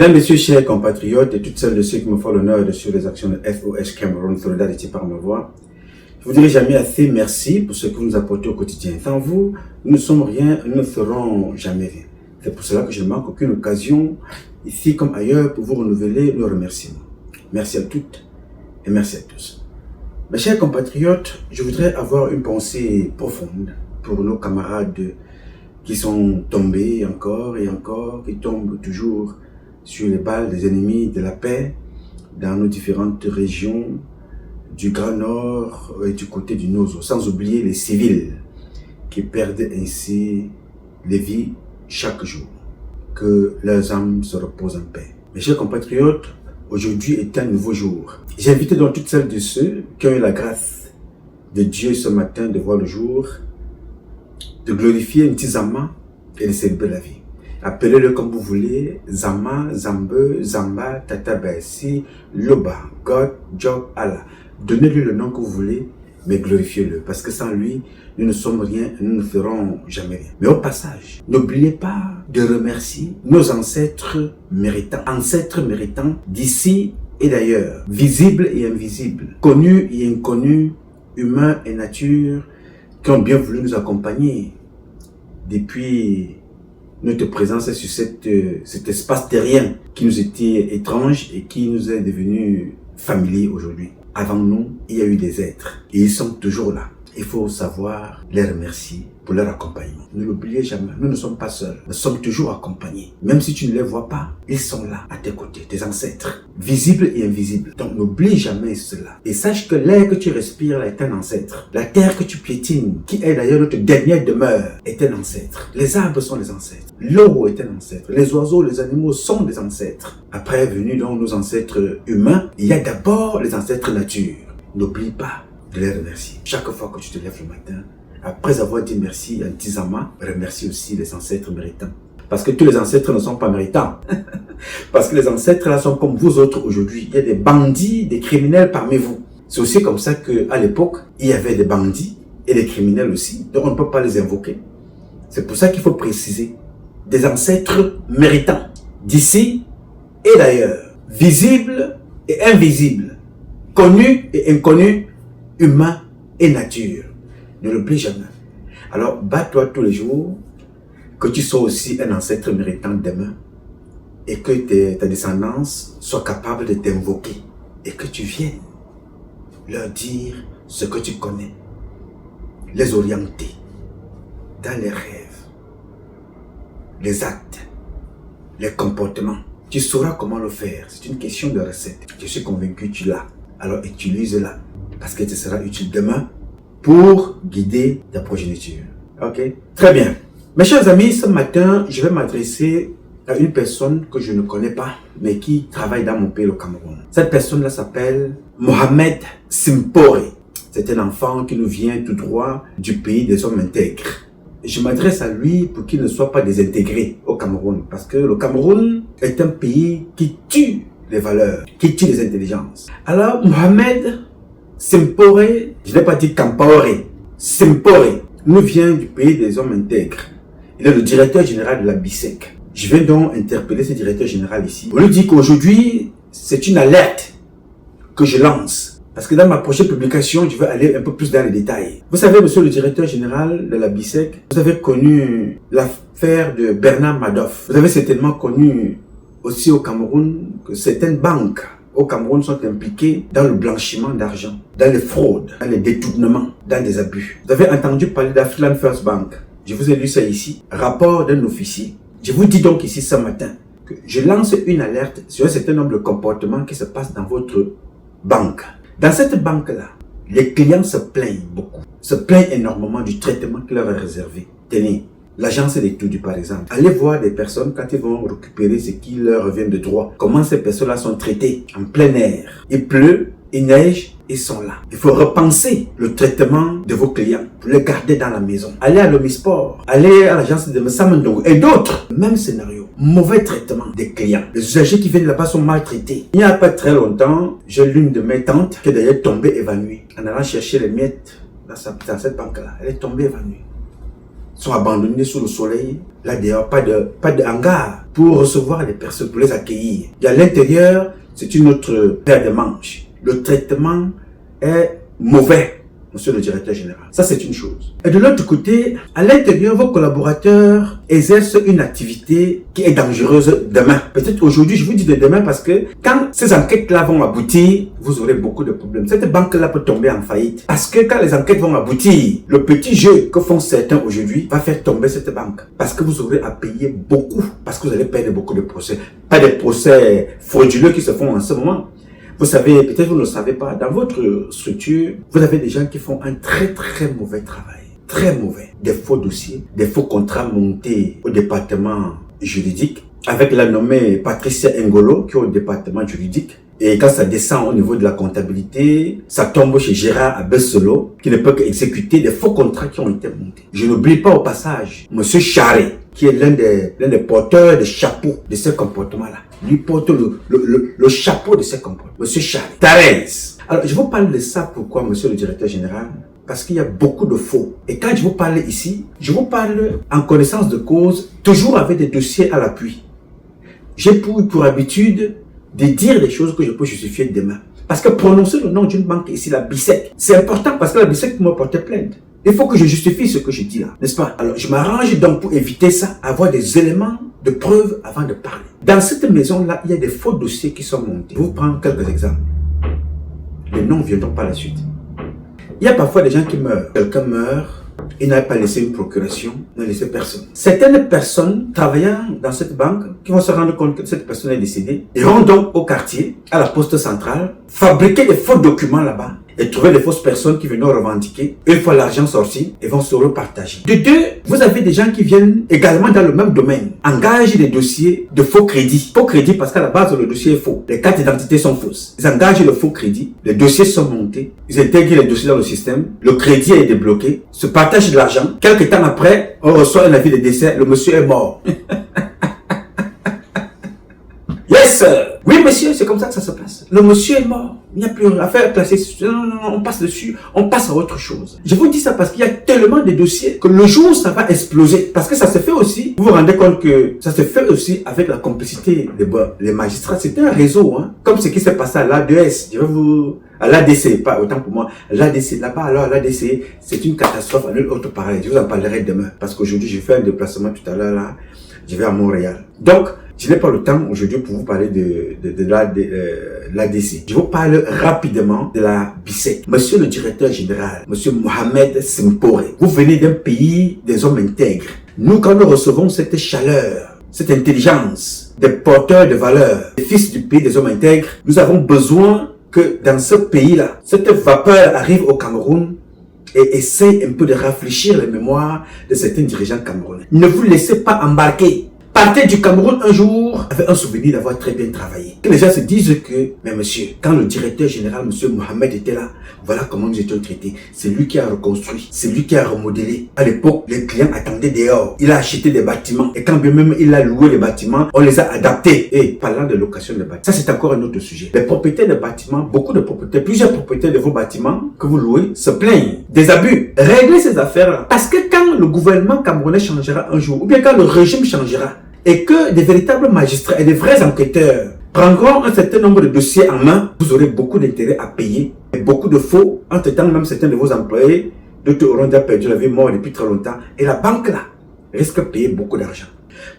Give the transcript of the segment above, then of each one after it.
Mesdames, Messieurs, chers compatriotes et toutes celles de ceux qui me font l'honneur de suivre les actions de FOS Cameroun Solidarité par ma voix, je vous dirai jamais assez merci pour ce que vous nous apportez au quotidien. Sans vous, nous ne sommes rien, nous ne ferons jamais rien. C'est pour cela que je ne manque aucune occasion, ici comme ailleurs, pour vous renouveler nos remerciements. Merci à toutes et merci à tous. Mes chers compatriotes, je voudrais avoir une pensée profonde pour nos camarades qui sont tombés encore et encore, qui tombent toujours sur les balles des ennemis de la paix dans nos différentes régions du Grand Nord et du côté du Nozo, sans oublier les civils qui perdent ainsi les vies chaque jour. Que leurs âmes se reposent en paix. Mes chers compatriotes, aujourd'hui est un nouveau jour. J'invite donc toutes celles de ceux qui ont eu la grâce de Dieu ce matin de voir le jour, de glorifier Ntizama et de célébrer la vie. Appelez-le comme vous voulez, Zama, Zambe, Zamba, Tata Baïsi, Loba, God, Job, Allah. Donnez-lui le nom que vous voulez, mais glorifiez-le. Parce que sans lui, nous ne sommes rien, nous ne ferons jamais rien. Mais au passage, n'oubliez pas de remercier nos ancêtres méritants d'ici et d'ailleurs, visibles et invisibles, connus et inconnus, humains et nature, qui ont bien voulu nous accompagner depuis notre présence sur cet espace terrien qui nous était étrange et qui nous est devenu familier aujourd'hui. Avant nous, il y a eu des êtres et ils sont toujours là. Il faut savoir les remercier pour leur accompagnement. Ne l'oubliez jamais, nous ne sommes pas seuls, nous sommes toujours accompagnés. Même si tu ne les vois pas, ils sont là à tes côtés, tes ancêtres, visibles et invisibles. Donc n'oublie jamais cela. Et sache que l'air que tu respires est un ancêtre. La terre que tu piétines, qui est d'ailleurs notre dernière demeure, est un ancêtre. Les arbres sont les ancêtres. L'eau est un ancêtre. Les oiseaux, les animaux sont des ancêtres. Après venus donc nos ancêtres humains, il y a d'abord les ancêtres nature. N'oublie pas de les remercier. Chaque fois que tu te lèves le matin, après avoir dit merci à Ntizama, remercie aussi les ancêtres méritants. Parce que tous les ancêtres ne sont pas méritants. Parce que les ancêtres là sont comme vous autres aujourd'hui. Il y a des bandits, des criminels parmi vous. C'est aussi comme ça qu'à l'époque, il y avait des bandits et des criminels aussi. Donc on ne peut pas les invoquer. C'est pour ça qu'il faut préciser. Des ancêtres méritants. D'ici et d'ailleurs. Visibles et invisibles. Connus et inconnus. Humain et nature. Ne l'oublie jamais. Alors, bats-toi tous les jours, que tu sois aussi un ancêtre méritant demain, et que ta descendance soit capable de t'invoquer, et que tu viennes leur dire ce que tu connais, les orienter dans les rêves, les actes, les comportements. Tu sauras comment le faire. C'est une question de recette. Je suis convaincu que tu l'as. Alors, utilise-la. Parce que ce sera utile demain pour guider ta progéniture. Ok? Très bien. Mes chers amis, ce matin, je vais m'adresser à une personne que je ne connais pas, mais qui travaille dans mon pays, le Cameroun. Cette personne-là s'appelle Mohamed Simpore. C'est un enfant qui nous vient tout droit du pays des hommes intègres. Je m'adresse à lui pour qu'il ne soit pas désintégré au Cameroun. Parce que le Cameroun est un pays qui tue les valeurs, qui tue les intelligences. Alors, Mohamed Simpore, je n'ai pas dit Campore, Simpore, nous vient du pays des hommes intègres. Il est le directeur général de la BISEC. Je vais donc interpeller ce directeur général ici. On lui dit qu'aujourd'hui, c'est une alerte que je lance. Parce que dans ma prochaine publication, je vais aller un peu plus dans les détails. Vous savez, monsieur le directeur général de la BISEC, vous avez connu l'affaire de Bernard Madoff. Vous avez certainement connu aussi au Cameroun que certaines banques au Cameroun sont impliqués dans le blanchiment d'argent, dans les fraudes, dans les détournements, dans des abus. Vous avez entendu parler d'African First Bank. Je vous ai lu ça ici. Rapport d'un officier. Je vous dis donc ici ce matin que je lance une alerte sur un certain nombre de comportements qui se passent dans votre banque. Dans cette banque-là, les clients se plaignent beaucoup. Se plaignent énormément du traitement qui leur est réservé. Tenez, l'agence d'études, par exemple. Allez voir des personnes quand ils vont récupérer ce qui leur revient de droit. Comment ces personnes-là sont traitées en plein air. Il pleut, il neige, ils sont là. Il faut repenser le traitement de vos clients pour les garder dans la maison. Allez à l'Omisport, allez à l'agence de Messamendongo et d'autres. Même scénario. Mauvais traitement des clients. Les usagers qui viennent là-bas sont maltraités. Il n'y a pas très longtemps, j'ai l'une de mes tantes qui est d'ailleurs tombée évanouie en allant chercher les miettes dans cette banque-là. Elle est tombée évanouie. sont abandonnés sous le soleil. Là dehors, pas de hangar pour recevoir les personnes, pour les accueillir. Et à l'intérieur, c'est une autre paire de manches. Le traitement est mauvais, monsieur le directeur général. Ça, c'est une chose. Et de l'autre côté, à l'intérieur, vos collaborateurs exercent une activité qui est dangereuse demain. Peut-être aujourd'hui, je vous dis de demain parce que quand ces enquêtes-là vont aboutir, vous aurez beaucoup de problèmes. Cette banque-là peut tomber en faillite. Parce que quand les enquêtes vont aboutir, le petit jeu que font certains aujourd'hui va faire tomber cette banque. Parce que vous aurez à payer beaucoup. Parce que vous allez perdre beaucoup de procès. Pas des procès frauduleux qui se font en ce moment. Vous savez, peut-être vous ne le savez pas, dans votre structure, vous avez des gens qui font un très mauvais travail. Très mauvais. Des faux dossiers, des faux contrats montés au département juridique, avec la nommée Patricia Ngolo, qui est au département juridique. Et quand ça descend au niveau de la comptabilité, ça tombe chez Gérard Abesselo, qui ne peut qu'exécuter des faux contrats qui ont été montés. Je n'oublie pas au passage, monsieur Charret, qui est l'un des porteurs de chapeau de ce comportement-là. Lui porte le chapeau de ce comportement. Monsieur Charret. Thérèse. Alors, je vous parle de ça pourquoi, monsieur le directeur général? Parce qu'il y a beaucoup de faux. Et quand je vous parle ici, je vous parle en connaissance de cause, toujours avec des dossiers à l'appui. J'ai pour habitude de dire des choses que je peux justifier demain. Parce que prononcer le nom d'une banque ici, la BICEC, c'est important parce que la BICEC m'a porté plainte. Il faut que je justifie ce que je dis là, n'est-ce pas? Alors, je m'arrange donc pour éviter ça, avoir des éléments de preuve avant de parler. Dans cette maison-là, il y a des faux dossiers qui sont montés. Je vous prends quelques exemples. Les noms viendront par la suite. Il y a parfois des gens qui meurent. Quelqu'un meurt, il n'a pas laissé une procuration, il n'a laissé personne. Certaines personnes travaillant dans cette banque, qui vont se rendre compte que cette personne est décédée, iront donc au quartier, à la poste centrale, fabriquer des faux documents là-bas, et trouver des fausses personnes qui viennent revendiquer. Une fois l'argent sorti, ils vont se repartager. De deux, vous avez des gens qui viennent également dans le même domaine, engagent des dossiers de faux crédit. Faux crédit parce qu'à la base, le dossier est faux. Les cartes d'identité sont fausses. Ils engagent le faux crédit. Les dossiers sont montés. Ils intègrent les dossiers dans le système. Le crédit est débloqué. Se partagent de l'argent. Quelques temps après, on reçoit un avis de décès. Le monsieur est mort. Yes! Oui, monsieur, c'est comme ça que ça se passe. Le monsieur est mort. Il n'y a plus rien à faire, classer. Non, on passe dessus. On passe à autre chose. Je vous dis ça parce qu'il y a tellement de dossiers que le jour où ça va exploser, parce que ça se fait aussi, vous vous rendez compte que ça se fait aussi avec la complicité des magistrats. C'est un réseau, hein. Comme ce qui s'est passé à l'ADS. Je vais vous... À l'ADC, pas autant pour moi. L'ADC, là-bas, alors l'ADC, c'est une catastrophe à nul autre pareil. Je vous en parlerai demain. Parce qu'aujourd'hui, j'ai fait un déplacement tout à l'heure, là. Je vais à Montréal. Donc, je n'ai pas le temps aujourd'hui pour vous parler de l'ADC. Je vous parle rapidement de la BICEC. Monsieur le directeur général, monsieur Mohamed Simpore, vous venez d'un pays des hommes intègres. Nous, quand nous recevons cette chaleur, cette intelligence, des porteurs de valeurs, des fils du pays des hommes intègres, nous avons besoin que dans ce pays-là, cette vapeur arrive au Cameroun et essaye un peu de rafraîchir les mémoires de certains dirigeants camerounais. Ne vous laissez pas embarquer. Partez du Cameroun un jour avec un souvenir d'avoir très bien travaillé. Que les gens se disent que, mais monsieur, quand le directeur général, monsieur Mohamed était là, voilà comment nous étions traités. C'est lui qui a reconstruit, c'est lui qui a remodelé. À l'époque, les clients attendaient dehors. Il a acheté des bâtiments. Et quand bien même il a loué les bâtiments, on les a adaptés. Et parlant de location de bâtiments, ça c'est encore un autre sujet. Les propriétaires de bâtiments, beaucoup de propriétaires, plusieurs propriétaires de vos bâtiments que vous louez se plaignent des abus. Réglez ces affaires-là. Parce que quand le gouvernement camerounais changera un jour, ou bien quand le régime changera, et que des véritables magistrats et des vrais enquêteurs prendront un certain nombre de dossiers en main, vous aurez beaucoup d'intérêt à payer. Et beaucoup de faux, entre-temps même certains de vos employés, d'autres auront déjà perdu la vie, mort depuis très longtemps. Et la banque là, risque de payer beaucoup d'argent.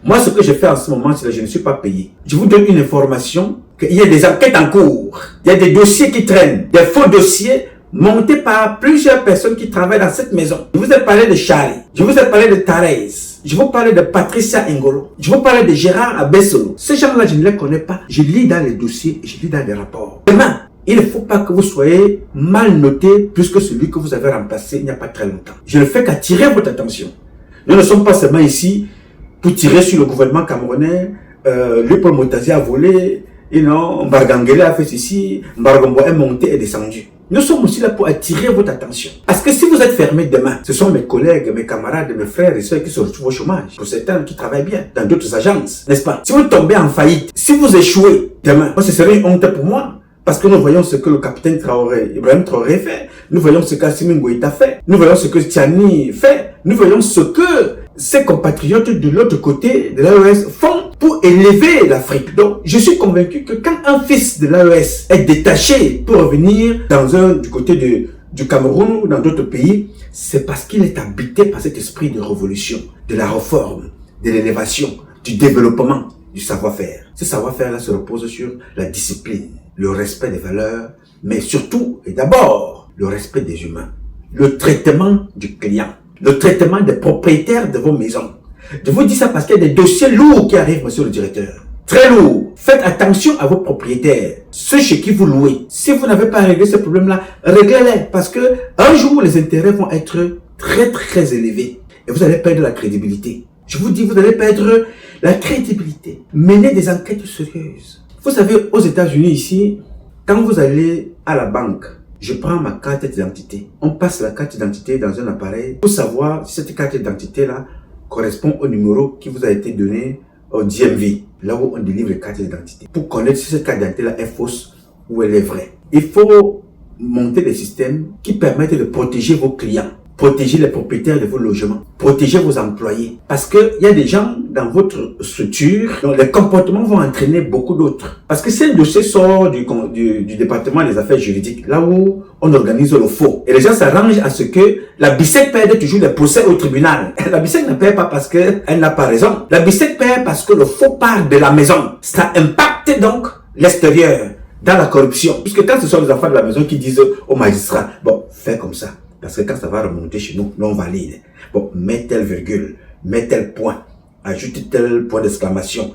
Moi, ce que je fais en ce moment, c'est que je ne suis pas payé. Je vous donne une information, qu'il y a des enquêtes en cours. Il y a des dossiers qui traînent, des faux dossiers montés par plusieurs personnes qui travaillent dans cette maison. Je vous ai parlé de Charlie, je vous ai parlé de Thérèse. Je vous parlais de Patricia Ngolo. Je vous parlais de Gérard Abessolo. Ces gens-là, je ne les connais pas. Je lis dans les dossiers et je lis dans les rapports. Demain, il ne faut pas que vous soyez mal noté plus que celui que vous avez remplacé il n'y a pas très longtemps. Je ne fais qu'attirer votre attention. Nous ne sommes pas seulement ici pour tirer sur le gouvernement camerounais. Léopold Motazi a volé. Et non, Mbargangele a fait ceci. Mbargombo est monté et descendu. Nous sommes aussi là pour attirer votre attention. Parce que si vous êtes fermé demain, ce sont mes collègues, mes camarades, mes frères et soeurs qui se retrouvent au chômage. Pour certains qui travaillent bien dans d'autres agences, n'est-ce pas? Si vous tombez en faillite, si vous échouez demain, ce serait une honte pour moi. Parce que nous voyons ce que le capitaine Traoré, Ibrahim Traoré fait. Nous voyons ce qu'Assimi Goïta fait. Nous voyons ce que Tiani fait. nous voyons ce que ces compatriotes de l'autre côté de l'AES font pour élever l'Afrique. Donc, je suis convaincu que quand un fils de l'AES est détaché pour revenir du côté du Cameroun ou dans d'autres pays, c'est parce qu'il est habité par cet esprit de révolution, de la réforme, de l'élévation, du développement, du savoir-faire. Ce savoir-faire-là se repose sur la discipline, le respect des valeurs, mais surtout et d'abord, le respect des humains, le traitement du client, le traitement des propriétaires de vos maisons. Je vous dis ça parce qu'il y a des dossiers lourds qui arrivent, monsieur le directeur. Très lourds. Faites attention à vos propriétaires, ceux chez qui vous louez. Si vous n'avez pas réglé ce problème-là, réglez-les parce que un jour, les intérêts vont être très, très élevés et vous allez perdre la crédibilité. Je vous dis, vous allez perdre la crédibilité. Menez des enquêtes sérieuses. Vous savez, aux États-Unis ici, quand vous allez à la banque, je prends ma carte d'identité. On passe la carte d'identité dans un appareil pour savoir si cette carte d'identité-là correspond au numéro qui vous a été donné au DMV, là où on délivre les cartes d'identité. Pour connaître si cette carte d'identité-là est fausse ou elle est vraie. Il faut monter des systèmes qui permettent de protéger vos clients, protéger les propriétaires de vos logements, protéger vos employés. Parce qu'il y a des gens dans votre structure dont les comportements vont entraîner beaucoup d'autres. Parce que c'est le dossier sort du département des affaires juridiques, là où on organise le faux. Et les gens s'arrangent à ce que la BICEC perde toujours les procès au tribunal. La BICEC ne perd pas parce qu'elle n'a pas raison. La BICEC perd parce que le faux part de la maison. Ça impacte donc l'extérieur dans la corruption. Puisque quand ce sont les enfants de la maison qui disent au magistrat, bon, fais comme ça. Parce que quand ça va remonter chez nous, l'on valide. Bon, mets telle virgule, mets tel point, ajoute tel point d'exclamation.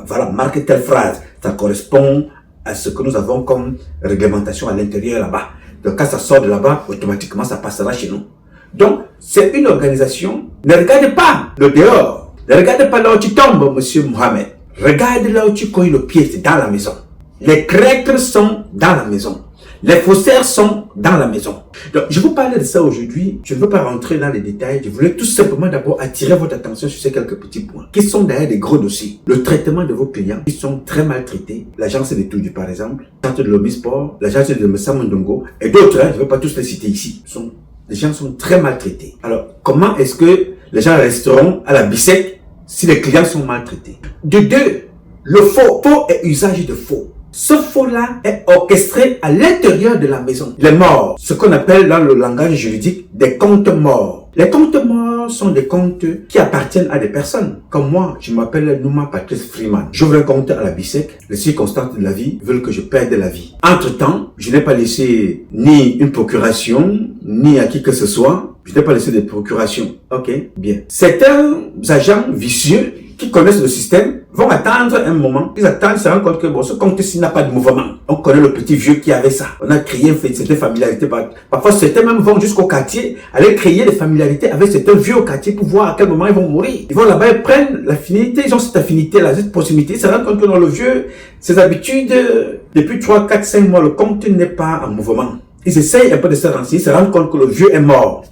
Voilà, marque telle phrase. Ça correspond à ce que nous avons comme réglementation à l'intérieur là-bas. Donc quand ça sort de là-bas, automatiquement ça passera chez nous. Donc, c'est une organisation. Ne regarde pas le dehors. Ne regarde pas là où tu tombes, monsieur Mohamed. Regarde là où tu cognes le pied, c'est dans la maison. Les traîtres sont dans la maison. Les faussaires sont dans la maison. Donc, je vous parlais de ça aujourd'hui. Je ne veux pas rentrer dans les détails. Je voulais tout simplement d'abord attirer votre attention sur ces quelques petits points qui sont derrière des gros dossiers. Le traitement de vos clients, ils sont très maltraités. L'agence de Toudi, par exemple, l'agence de l'Omisport, l'agence de Messa Mondongo et d'autres, je ne vais pas tous les citer ici. Les gens sont très maltraités. Alors, comment est-ce que les gens resteront à la BICEC si les clients sont maltraités? De deux, le faux et usage de faux. Ce faux-là est orchestré à l'intérieur de la maison. Les morts, ce qu'on appelle dans le langage juridique des comptes morts. Les comptes morts sont des comptes qui appartiennent à des personnes. Comme moi, je m'appelle Nouma Patrice Freeman. J'ouvre un compte à la BICEC. Les circonstances de la vie veulent que je perde la vie. Entre-temps, je n'ai pas laissé ni une procuration, ni à qui que ce soit. Je n'ai pas laissé de procuration. Ok, bien. Certains agents vicieux qui connaissent le système vont attendre un moment. Ils attendent, se rendent compte que bon, ce compte-ci n'a pas de mouvement. On connaît le petit vieux qui avait ça. On a créé une certaine familiarité. Parfois, certains même vont jusqu'au quartier, aller créer des familiarités avec certains vieux au quartier pour voir à quel moment ils vont mourir. Ils vont là-bas, ils prennent l'affinité, ils ont cette affinité-là, cette proximité. Ils se rendent compte que dans le vieux, ses habitudes, depuis 3, 4, 5 mois, le compte n'est pas en mouvement. Ils essayent un peu de se renseigner, ils se rendent compte que le vieux est mort.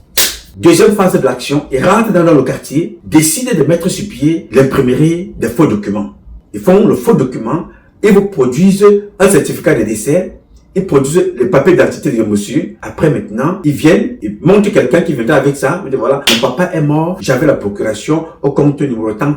Deuxième phase de l'action, ils rentrent dans le quartier, décident de mettre sur pied l'imprimerie des faux documents. Ils font le faux document et vous produisent un certificat de décès. Ils produisent le papier d'identité de monsieur. Après maintenant, ils viennent, ils montrent quelqu'un qui viendra avec ça. Ils disent voilà, mon papa est mort, j'avais la procuration au compte numéro tant.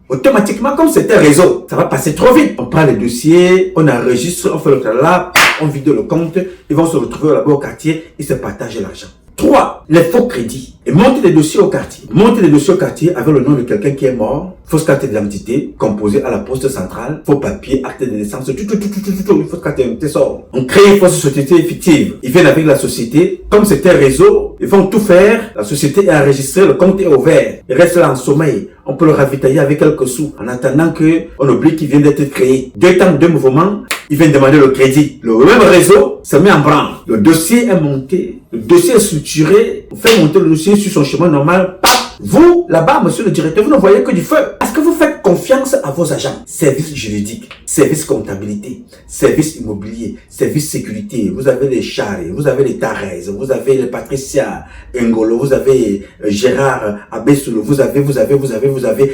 Automatiquement, comme c'était un réseau, ça va passer trop vite. On prend les dossiers, on enregistre, on fait le travail, on vide le compte. Ils vont se retrouver là-bas au quartier, ils se partagent l'argent. 3. Les faux crédits. Et monter des dossiers au quartier. Monter des dossiers au quartier avec le nom de quelqu'un qui est mort, fausse carte d'identité, composée à la poste centrale, faux papier, acte de naissance, une fausse carte d'identité sort. On crée une fausse société fictive. Ils viennent avec la société. Comme c'était un réseau, ils vont tout faire. La société est enregistrée, le compte est ouvert. Il reste là en sommeil. On peut le ravitailler avec quelques sous en attendant on oublie qu'il vient d'être créé. 2 temps, 2 mouvements. Il vient demander le crédit. Le même réseau se met en branle. Le dossier est monté. Le dossier est structuré. On fait monter le dossier sur son chemin normal. Paf! Vous, là-bas, monsieur le directeur, vous ne voyez que du feu. Parce que vous faites confiance à vos agents. Service juridique, service comptabilité, service immobilier, service sécurité. Vous avez les Charles, vous avez les Tarès, vous avez les Patricia Ngolo, vous avez Gérard Abesolo, vous avez.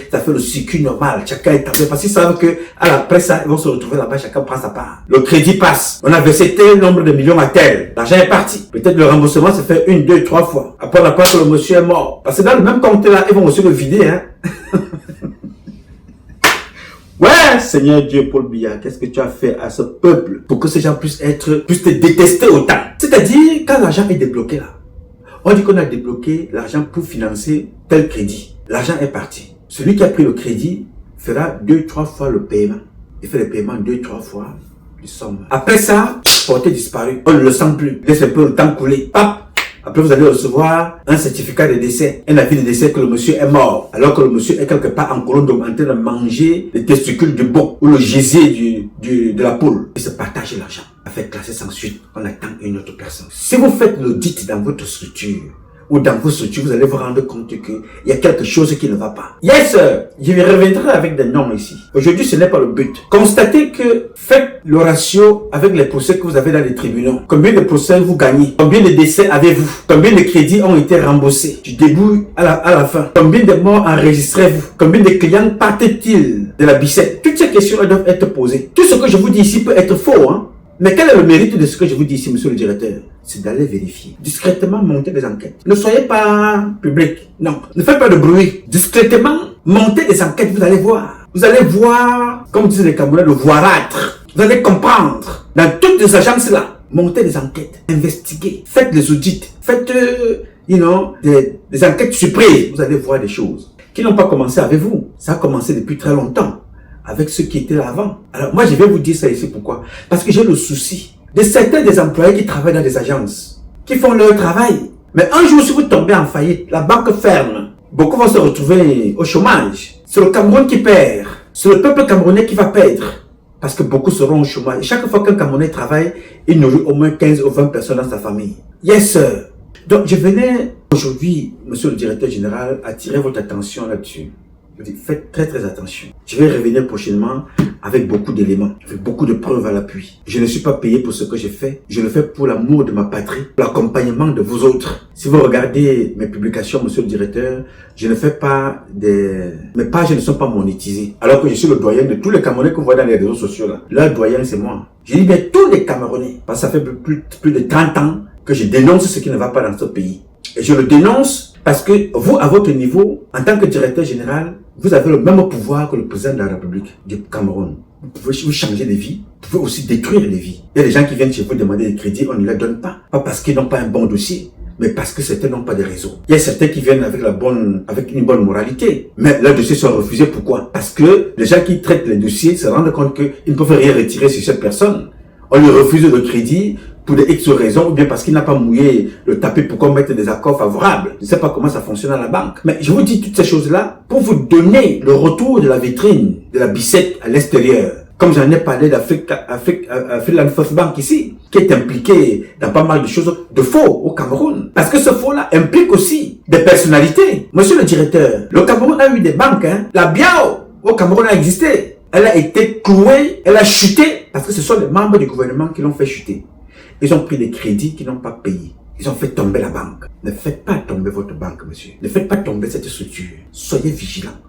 Ça fait le circuit normal. Chacun est tapé parce qu'ils savent que à la presse, ils vont se retrouver là-bas, chacun prend sa part. Le crédit passe. On a versé tel nombre de millions à tel. L'argent est parti. Peut-être le remboursement se fait 1, 2, 3 fois. Après, on apprend que le monsieur est mort. Parce que dans le même compte là, ils vont aussi le vider, hein. Ouais, Seigneur Dieu, Paul Biya, qu'est-ce que tu as fait à ce peuple pour que ces gens puissent te détester autant? C'est-à-dire, quand l'argent est débloqué là, on dit qu'on a débloqué l'argent pour financer tel crédit. L'argent est parti. Celui qui a pris le crédit fera 2, 3 fois le paiement. Il fait le paiement 2, 3 fois les sommes. Après ça, portée disparu. On ne le sent plus. Laisse un peu le temps couler. Pap! Après, vous allez recevoir un certificat de décès, un avis de décès que le monsieur est mort, alors que le monsieur est quelque part en Colombie en train de manger les testicules du bouc ou le gésier de la poule. Et se partager l'argent. Avec classer sans suite, on attend une autre personne. Si vous faites l'audit dans votre structure, ou dans vos structures, vous allez vous rendre compte qu'il y a quelque chose qui ne va pas. Yes, je reviendrai avec des noms ici. Aujourd'hui, ce n'est pas le but. Constatez que faites le ratio avec les procès que vous avez dans les tribunaux. Combien de procès vous gagnez? Combien de décès avez-vous? Combien de crédits ont été remboursés du début à la fin? Combien de morts enregistrez-vous? Combien de clients partent-ils de la bicette? Toutes ces questions doivent être posées. Tout ce que je vous dis ici peut être faux, hein? Mais quel est le mérite de ce que je vous dis ici, monsieur le directeur? C'est d'aller vérifier. Discrètement monter des enquêtes. Ne soyez pas public. Non. Ne faites pas de bruit. Discrètement montez des enquêtes. Vous allez voir. Vous allez voir, comme disent les Camerounais, le voirâtre. Vous allez comprendre. Dans toutes les agences là, montez des enquêtes. Investiguez. Faites des audits. Faites, des enquêtes surprises. Vous allez voir des choses qui n'ont pas commencé avec vous. Ça a commencé depuis très longtemps. Avec ceux qui étaient là avant. Alors moi je vais vous dire ça ici, pourquoi? Parce que j'ai le souci de certains des employés qui travaillent dans des agences, qui font leur travail. Mais un jour si vous tombez en faillite, la banque ferme, beaucoup vont se retrouver au chômage. C'est le Cameroun qui perd, c'est le peuple camerounais qui va perdre. Parce que beaucoup seront au chômage. Et chaque fois qu'un Camerounais travaille, il nourrit au moins 15 ou 20 personnes dans sa famille. Yes sir. Donc je venais aujourd'hui, monsieur le directeur général, attirer votre attention là-dessus. Je dis, faites très très attention. Je vais revenir prochainement avec beaucoup d'éléments, avec beaucoup de preuves à l'appui. Je ne suis pas payé pour ce que j'ai fait. Je le fais pour l'amour de ma patrie, pour l'accompagnement de vous autres. Si vous regardez mes publications, monsieur le directeur, je ne fais pas mes pages ne sont pas monétisées. Alors que je suis le doyen de tous les Camerounais que vous voyez dans les réseaux sociaux là. Leur doyen, c'est moi. Je dis bien tous les Camerounais. Parce que ça fait plus de 30 ans que je dénonce ce qui ne va pas dans ce pays. Et je le dénonce parce que vous, à votre niveau, en tant que directeur général, vous avez le même pouvoir que le président de la République du Cameroun. Vous pouvez vous changer des vies, vous pouvez aussi détruire les vies. Il y a des gens qui viennent chez vous demander des crédits, on ne les donne pas. Pas parce qu'ils n'ont pas un bon dossier, mais parce que certains n'ont pas de réseau. Il y a certains qui viennent avec une bonne moralité, mais leurs dossiers sont refusés. Pourquoi? Parce que les gens qui traitent les dossiers se rendent compte qu'ils ne peuvent rien retirer sur cette personne. On lui refuse le crédit pour des X raisons, ou bien parce qu'il n'a pas mouillé le tapis pour qu'on mette des accords favorables. Je ne sais pas comment ça fonctionne à la banque. Mais je vous dis toutes ces choses-là pour vous donner le retour de la vitrine, de la bicette à l'extérieur. Comme j'en ai parlé d'Afriland First Bank ici, qui est impliqué dans pas mal de choses de faux au Cameroun. Parce que ce faux-là implique aussi des personnalités. Monsieur le directeur, le Cameroun a eu des banques, hein. La BIAO au Cameroun a existé. Elle a été clouée, elle a chuté, parce que ce sont les membres du gouvernement qui l'ont fait chuter. Ils ont pris des crédits qu'ils n'ont pas payés. Ils ont fait tomber la banque. Ne faites pas tomber votre banque, monsieur. Ne faites pas tomber cette structure. Soyez vigilants.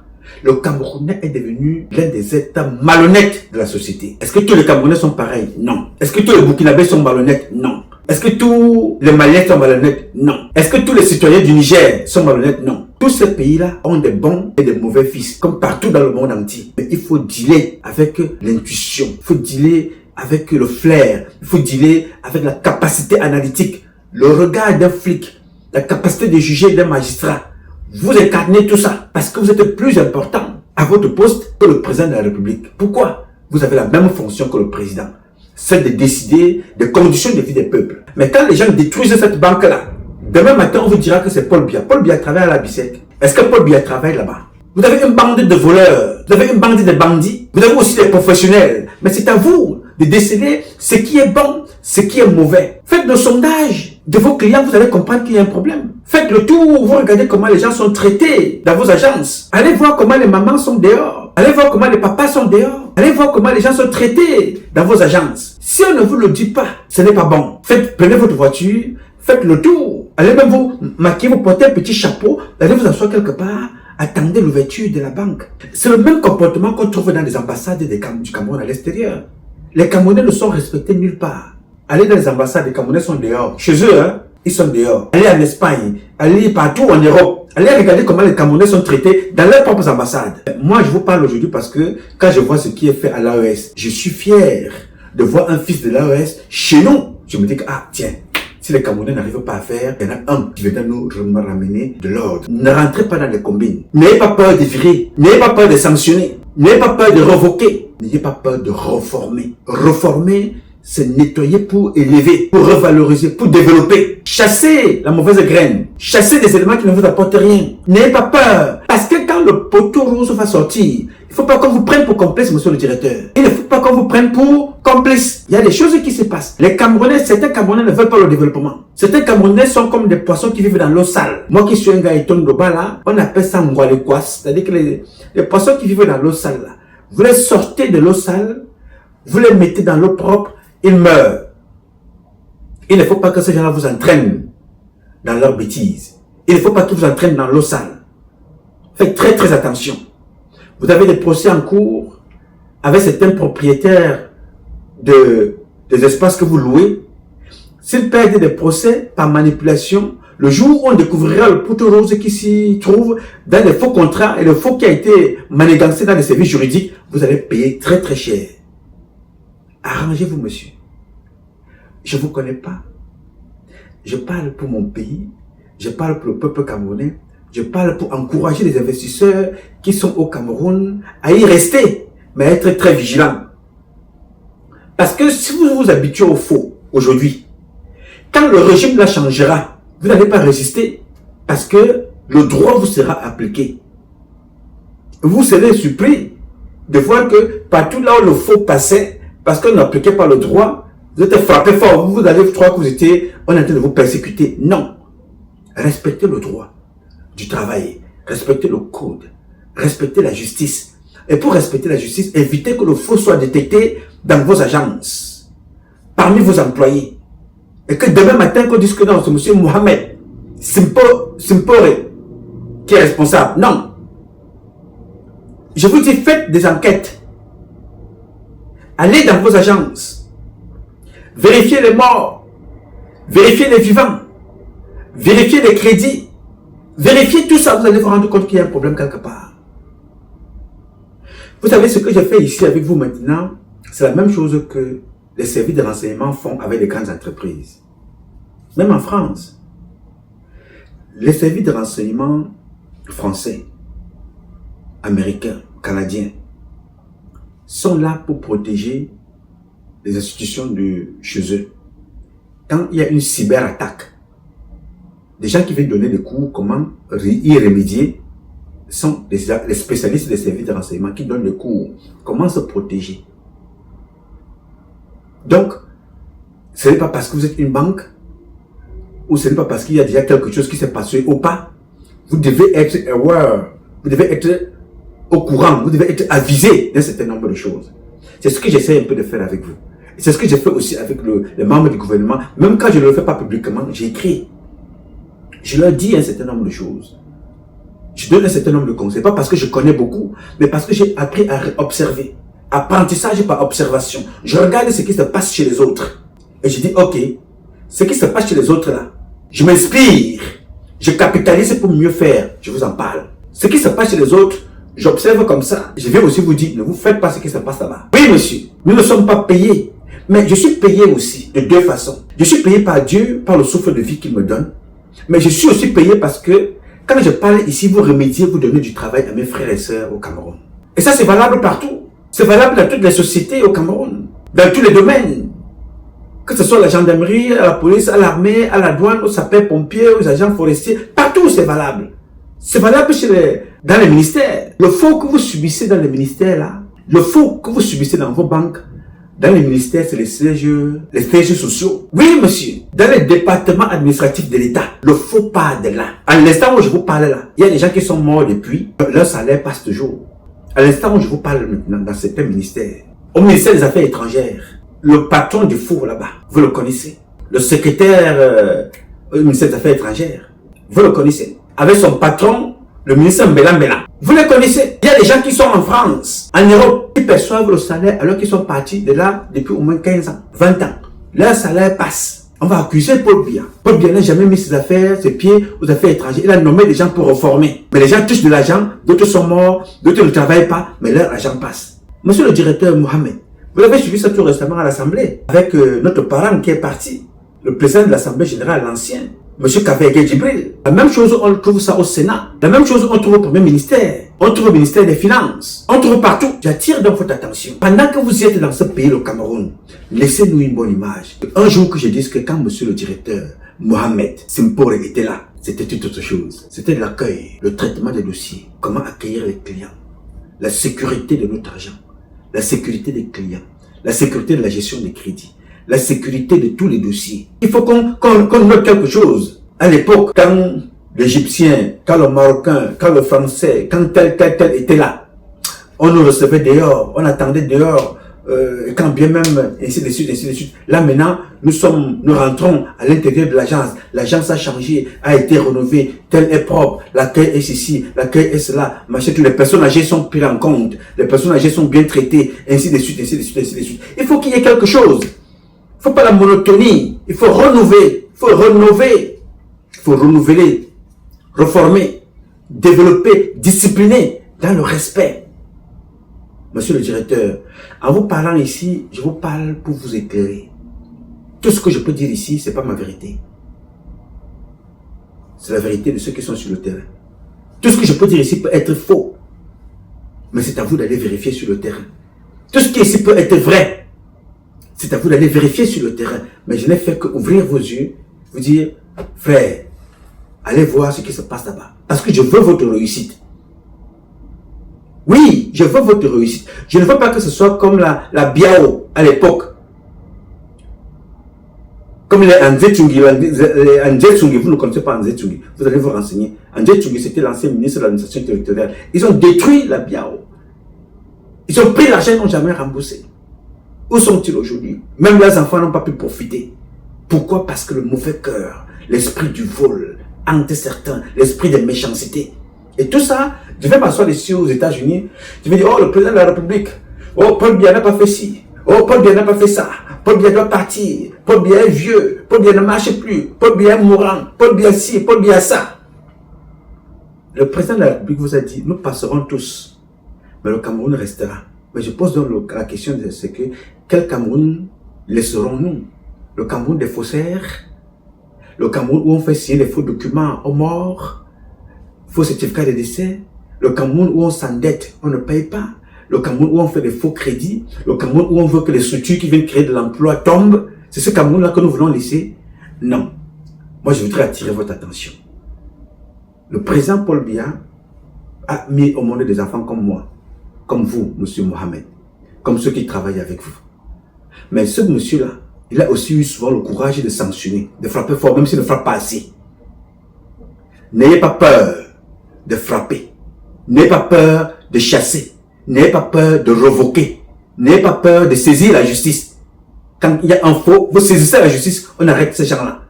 Le Camerounais est devenu l'un des États malhonnêtes de la société. Est-ce que tous les Camerounais sont pareils? Non. Est-ce que tous les Burkinabés sont malhonnêtes? Non. Est-ce que tous les Maliens sont malhonnêtes? Non. Est-ce que tous les citoyens du Niger sont malhonnêtes? Non. Tous ces pays-là ont des bons et des mauvais fils, comme partout dans le monde entier. Mais il faut dealer avec l'intuition. Il faut dealer avec le flair. Il faut dealer avec la capacité analytique, le regard d'un flic, la capacité de juger d'un magistrat. Vous incarnez tout ça parce que vous êtes plus important à votre poste que le président de la République. Pourquoi? Vous avez la même fonction que le président, celle de décider des conditions de vie des peuples. Mais quand les gens détruisent cette banque-là, demain matin, on vous dira que c'est Paul Biya. Paul Biya travaille à la BICEC. Est-ce que Paul Biya travaille là-bas? Vous avez une bande de voleurs, vous avez une bande de bandits, vous avez aussi des professionnels. Mais c'est à vous de décider ce qui est bon, ce qui est mauvais. Faites le sondage de vos clients, vous allez comprendre qu'il y a un problème. Faites le tour, vous regardez comment les gens sont traités dans vos agences. Allez voir comment les mamans sont dehors. Allez voir comment les papas sont dehors. Allez voir comment les gens sont traités dans vos agences. Si on ne vous le dit pas, ce n'est pas bon. Prenez votre voiture, faites le tour. Allez même vous maquiller, vous portez un petit chapeau, allez vous asseoir quelque part, attendez l'ouverture de la banque. C'est le même comportement qu'on trouve dans les ambassades du Cameroun à l'extérieur. Les Camerounais ne sont respectés nulle part. Allez dans les ambassades, les Camerounais sont dehors. Chez eux, hein, ils sont dehors. Allez en Espagne, allez partout en Europe. Allez regarder comment les Camerounais sont traités dans leurs propres ambassades. Moi, je vous parle aujourd'hui parce que quand je vois ce qui est fait à l'AES, je suis fier de voir un fils de l'AES chez nous. Je me dis que, ah, tiens, si les Camerounais n'arrivent pas à faire, il y en a un qui viendra nous ramener de l'ordre. Ne rentrez pas dans les combines. N'ayez pas peur de virer. N'ayez pas peur de sanctionner. N'ayez pas peur de revoquer. N'ayez pas peur de reformer. Reformer, c'est nettoyer pour élever, pour revaloriser, pour développer. Chassez la mauvaise graine. Chassez des éléments qui ne vous apportent rien. N'ayez pas peur. Parce que quand le poteau rose va sortir, il ne faut pas qu'on vous prenne pour complice, monsieur le directeur. Il ne faut pas qu'on vous prenne pour complice. Il y a des choses qui se passent. Les Camerounais, certains Camerounais ne veulent pas le développement. Certains Camerounais sont comme des poissons qui vivent dans l'eau sale. Moi qui suis un gars étonné de bas là, on appelle ça ngwalekwas. C'est-à-dire que les poissons qui vivent dans l'eau sale là, vous les sortez de l'eau sale, vous les mettez dans l'eau propre, ils meurent. Il ne faut pas que ces gens-là vous entraînent dans leurs bêtises. Il ne faut pas qu'ils vous entraînent dans l'eau sale. Faites très très attention. Vous avez des procès en cours avec certains propriétaires des espaces que vous louez. S'ils perdent des procès par manipulation, le jour où on découvrira le poteau rose qui s'y trouve dans les faux contrats et le faux qui a été manigancé dans les services juridiques, vous allez payer très très cher. Arrangez-vous, monsieur. Je ne vous connais pas. Je parle pour mon pays. Je parle pour le peuple camerounais. Je parle pour encourager les investisseurs qui sont au Cameroun à y rester, mais à être très vigilants. Parce que si vous vous habituez au faux aujourd'hui, quand le régime la changera, vous n'allez pas résister parce que le droit vous sera appliqué. Vous serez surpris de voir que partout là où le faux passait, parce qu'on n'appliquait pas le droit, vous êtes frappé fort, vous allez croire que vous étiez en train de vous persécuter. Non. Respectez le droit du travail, respectez le code, respectez la justice. Et pour respecter la justice, évitez que le faux soit détecté dans vos agences, parmi vos employés. Et que demain matin, qu'on dise que non, c'est monsieur Mohamed Simpore qui est responsable. Non. Je vous dis, faites des enquêtes. Allez dans vos agences. Vérifiez les morts. Vérifiez les vivants. Vérifiez les crédits. Vérifiez tout ça, vous allez vous rendre compte qu'il y a un problème quelque part. Vous savez ce que j'ai fait ici avec vous maintenant, c'est la même chose que les services de renseignement font avec les grandes entreprises. Même en France. Les services de renseignement français, américains, canadiens, sont là pour protéger les institutions de chez eux. Quand il y a une cyberattaque, des gens qui viennent donner des cours comment y remédier sont les spécialistes des services de renseignement qui donnent des cours. Comment se protéger. Donc, ce n'est pas parce que vous êtes une banque ou ce n'est pas parce qu'il y a déjà quelque chose qui s'est passé ou pas. Vous devez être aware, vous devez être au courant, vous devez être avisé d'un certain nombre de choses. C'est ce que j'essaie un peu de faire avec vous. C'est ce que j'ai fait aussi avec les membres du gouvernement. Même quand je ne le fais pas publiquement, j'écris. Je leur dis un certain nombre de choses. Je donne un certain nombre de conseils. Pas parce que je connais beaucoup, mais parce que j'ai appris à observer. Apprentissage par observation. Je regarde ce qui se passe chez les autres. Et je dis, ok, ce qui se passe chez les autres là, je m'inspire. Je capitalise pour mieux faire. Je vous en parle. Ce qui se passe chez les autres, j'observe comme ça. Je viens aussi vous dire, ne vous faites pas ce qui se passe là-bas. Oui, monsieur, nous ne sommes pas payés. Mais je suis payé aussi de deux façons. Je suis payé par Dieu, par le souffle de vie qu'il me donne. Mais je suis aussi payé parce que quand je parle ici, vous remédiez, vous donnez du travail à mes frères et sœurs au Cameroun. Et ça, c'est valable partout. C'est valable dans toutes les sociétés au Cameroun. Dans tous les domaines. Que ce soit la gendarmerie, à la police, à l'armée, à la douane, aux sapeurs-pompiers, aux agents forestiers. Partout, c'est valable. C'est valable dans les ministères. Le faux que vous subissez dans les ministères là, le faux que vous subissez dans vos banques, dans les ministères, c'est les sièges sociaux. Oui, monsieur. Dans les départements administratifs de l'État, le faux part de là. À l'instant où je vous parle là, il y a des gens qui sont morts depuis. Leur salaire passe toujours. À l'instant où je vous parle maintenant, dans certains ministères, au ministère des Affaires étrangères, le patron du four là-bas, vous le connaissez. Le secrétaire au ministère des Affaires étrangères, vous le connaissez. Avec son patron, le ministre Mbela Mbela. Vous les connaissez. Il y a des gens qui sont en France, en Europe, qui perçoivent le salaire alors qu'ils sont partis de là depuis au moins 15 ans, 20 ans. Leur salaire passe. On va accuser Paul Biya. Paul Biya n'a jamais mis ses affaires, ses pieds aux affaires étrangères. Il a nommé des gens pour reformer. Mais les gens touchent de l'argent, d'autres sont morts, d'autres ne travaillent pas, mais leur argent passe. Monsieur le directeur Mohamed, vous avez suivi ça tout récemment à l'Assemblée, avec notre parent qui est parti, le président de l'Assemblée générale, l'ancien, M. Kavege Djibril. La même chose, on trouve ça au Sénat. La même chose, on trouve au Premier ministère. On trouve au ministère des Finances. On trouve partout. J'attire donc votre attention. Pendant que vous êtes dans ce pays, le Cameroun, laissez-nous une bonne image. Un jour que je dise que quand monsieur le directeur Mohamed Simpore était là, c'était toute autre chose. C'était l'accueil, le traitement des dossiers, comment accueillir les clients, la sécurité de notre argent, la sécurité des clients, la sécurité de la gestion des crédits, la sécurité de tous les dossiers. Il faut qu'on note quelque chose. À l'époque, quand l'Égyptien, quand le Marocain, quand le Français, quand tel était là, on nous recevait dehors, on attendait dehors, quand bien même, ainsi de suite, ainsi de suite. Là maintenant, nous rentrons à l'intérieur de l'agence. L'agence a changé, a été rénovée, tel est propre, l'accueil est ici, l'accueil est cela, machin, les personnes âgées sont prises en compte, les personnes âgées sont bien traitées, ainsi de suite, ainsi de suite, ainsi de suite. Il faut qu'il y ait quelque chose. Il ne faut pas la monotonie, il faut renouveler, il faut renouveler, reformer, développer, discipliner dans le respect. Monsieur le directeur, en vous parlant ici, je vous parle pour vous éclairer. Tout ce que je peux dire ici, ce n'est pas ma vérité. C'est la vérité de ceux qui sont sur le terrain. Tout ce que je peux dire ici peut être faux, mais c'est à vous d'aller vérifier sur le terrain. Tout ce qui ici peut être vrai, c'est à vous d'aller vérifier sur le terrain. Mais je n'ai fait qu'ouvrir vos yeux, vous dire, frère, allez voir ce qui se passe là-bas. Parce que je veux votre réussite. Oui, je veux votre réussite. Je ne veux pas que ce soit comme la Biao à l'époque. Comme les André Tchungi. André Tchungi, vous ne connaissez pas André Tchungi. Vous allez vous renseigner. André Tchungi, c'était l'ancien ministre de l'administration territoriale. Ils ont détruit la Biao. Ils ont pris l'argent, ils n'ont jamais remboursé. Où sont-ils aujourd'hui? Même leurs enfants n'ont pas pu profiter. Pourquoi? Parce que le mauvais cœur, l'esprit du vol, hante certains, l'esprit de méchanceté. Et tout ça, je vais m'asseoir ici aux États-Unis, je vais dire, oh, le président de la République, oh, Paul Biya n'a pas fait ci, oh, Paul Biya n'a pas fait ça, Paul Biya doit partir, Paul Biya est vieux, Paul Biya ne marche plus, Paul Biya est mourant, Paul Biya ci, Paul Biya ça. Le président de la République vous a dit, nous passerons tous, mais le Cameroun restera. Mais je pose donc la question de ce que, quel Cameroun laisserons-nous? Le Cameroun des faussaires? Le Cameroun où on fait signer les faux documents aux morts, faux certificats de décès? Le Cameroun où on s'endette, on ne paye pas? Le Cameroun où on fait des faux crédits? Le Cameroun où on veut que les structures qui viennent créer de l'emploi tombent? C'est ce Cameroun-là que nous voulons laisser? Non. Moi, je voudrais attirer votre attention. Le président Paul Biya a mis au monde des enfants comme moi, comme vous, monsieur Mohamed, comme ceux qui travaillent avec vous. Mais ce monsieur-là, il a aussi eu souvent le courage de sanctionner, de frapper fort, même s'il ne frappe pas assez. N'ayez pas peur de frapper. N'ayez pas peur de chasser. N'ayez pas peur de revoquer. N'ayez pas peur de saisir la justice. Quand il y a un faux, vous saisissez la justice, on arrête ces gens-là.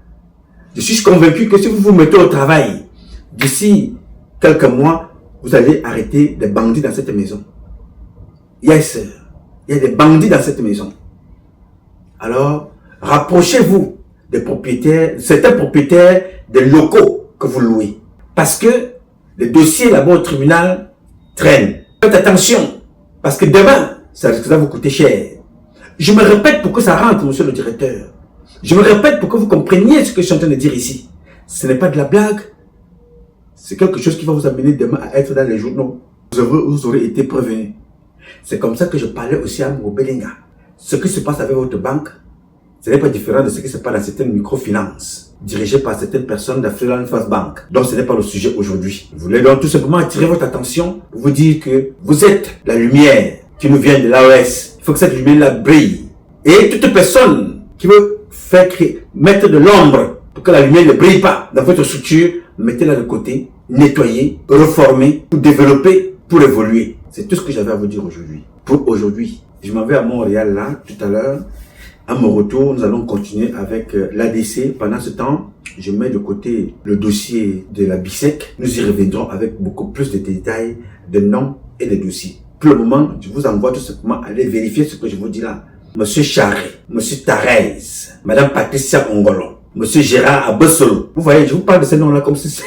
Je suis convaincu que si vous vous mettez au travail, d'ici quelques mois, vous allez arrêter des bandits dans cette maison. Yes, il y a des bandits dans cette maison. Alors, rapprochez-vous des propriétaires, certains propriétaires des locaux que vous louez. Parce que les dossiers là-bas au tribunal traînent. Faites attention, parce que demain, ça va vous coûter cher. Je me répète pour que ça rentre, monsieur le directeur. Je me répète pour que vous compreniez ce que je suis en train de dire ici. Ce n'est pas de la blague. C'est quelque chose qui va vous amener demain à être dans les journaux. Vous aurez été prévenus. C'est comme ça que je parlais aussi à Mobelinga. Ce qui se passe avec votre banque, ce n'est pas différent de ce qui se passe dans certaines microfinances, dirigées par certaines personnes de Freeland First Bank. Donc ce n'est pas le sujet aujourd'hui. Je voulais donc tout simplement attirer votre attention pour vous dire que vous êtes la lumière qui nous vient de l'AOS. Il faut que cette lumière-là brille. Et toute personne qui veut mettre de l'ombre pour que la lumière ne brille pas dans votre structure, mettez-la de côté, nettoyez, reformez, pour développer, pour évoluer. C'est tout ce que j'avais à vous dire aujourd'hui. Pour aujourd'hui, je m'en vais à Montréal là, tout à l'heure. À mon retour, nous allons continuer avec l'ADC. Pendant ce temps, je mets de côté le dossier de la BISEC. Nous y reviendrons avec beaucoup plus de détails, de noms et de dossiers. Pour le moment, je vous envoie tout simplement aller vérifier ce que je vous dis là. Monsieur Charré, Monsieur Tarez, Madame Patricia Ongolo, Monsieur Gérard Abossolo. Vous voyez, je vous parle de ces noms-là comme si,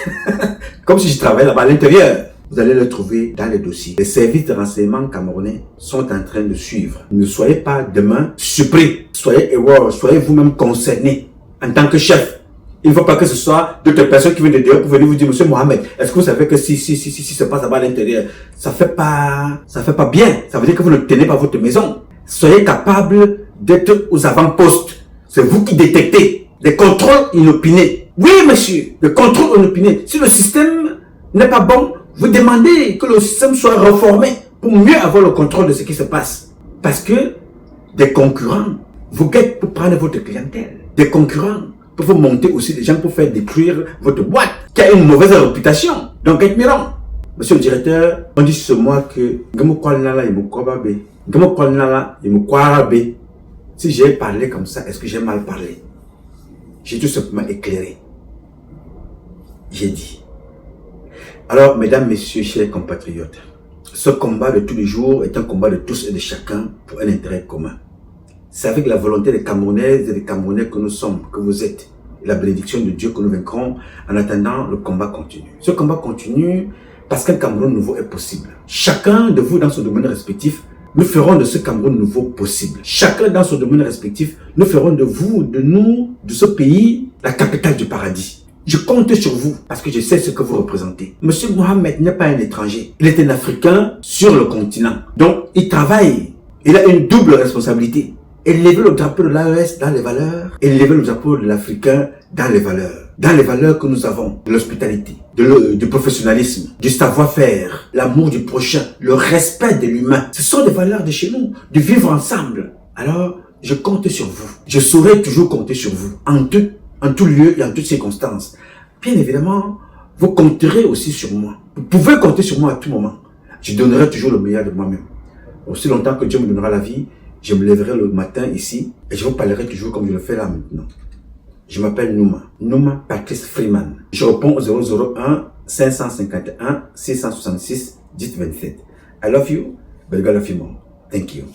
comme si je travaillais là-bas à l'intérieur. Vous allez le trouver dans les dossiers. Les services de renseignement camerounais sont en train de suivre. Ne soyez pas demain surpris. Soyez aware, soyez vous-même concernés en tant que chef. Il ne faut pas que ce soit d'autres personnes qui viennent de dehors pour venir vous dire, Monsieur Mohamed, est-ce que vous savez que si se passe là-bas à l'intérieur, ça fait pas bien. Ça veut dire que vous ne tenez pas votre maison. Soyez capable d'être aux avant-postes. C'est vous qui détectez des contrôles inopinés. Oui, monsieur, des contrôles inopinés. Si le système n'est pas bon, vous demandez que le système soit reformé pour mieux avoir le contrôle de ce qui se passe. Parce que des concurrents vous guettent pour prendre votre clientèle. Des concurrents pour vous monter aussi des gens pour faire détruire votre boîte qui a une mauvaise réputation. Donc, Mirand, monsieur le directeur, on dit ce mois que si j'ai parlé comme ça, est-ce que j'ai mal parlé? J'ai tout simplement éclairé. J'ai dit. Alors, mesdames, messieurs, chers compatriotes, ce combat de tous les jours est un combat de tous et de chacun pour un intérêt commun. C'est avec la volonté des Camerounaises et des Camerounais que nous sommes, que vous êtes, et la bénédiction de Dieu que nous vaincrons. En attendant, le combat continue. Ce combat continue parce qu'un Cameroun nouveau est possible. Chacun de vous dans son domaine respectif, nous ferons de ce Cameroun nouveau possible. Chacun dans son domaine respectif, nous ferons de vous, de nous, de ce pays, la capitale du paradis. Je compte sur vous parce que je sais ce que vous représentez. Monsieur Mohamed n'est pas un étranger. Il est un Africain sur le continent. Donc, il travaille. Il a une double responsabilité. Élever le drapeau de l'AES dans les valeurs et élever le drapeau de l'Africain dans les valeurs. Dans les valeurs que nous avons, de l'hospitalité, du professionnalisme, du savoir-faire, l'amour du prochain, le respect de l'humain. Ce sont des valeurs de chez nous, de vivre ensemble. Alors, je compte sur vous. Je saurai toujours compter sur vous. En tout lieu et en toutes circonstances. Bien évidemment, vous compterez aussi sur moi. Vous pouvez compter sur moi à tout moment. Je donnerai toujours le meilleur de moi-même. Aussi longtemps que Dieu me donnera la vie, je me lèverai le matin ici et je vous parlerai toujours comme je le fais là maintenant. Je m'appelle Nouma Patrice Freeman. Je réponds au 001 551 666 1027. I love you, but God love you more. Thank you.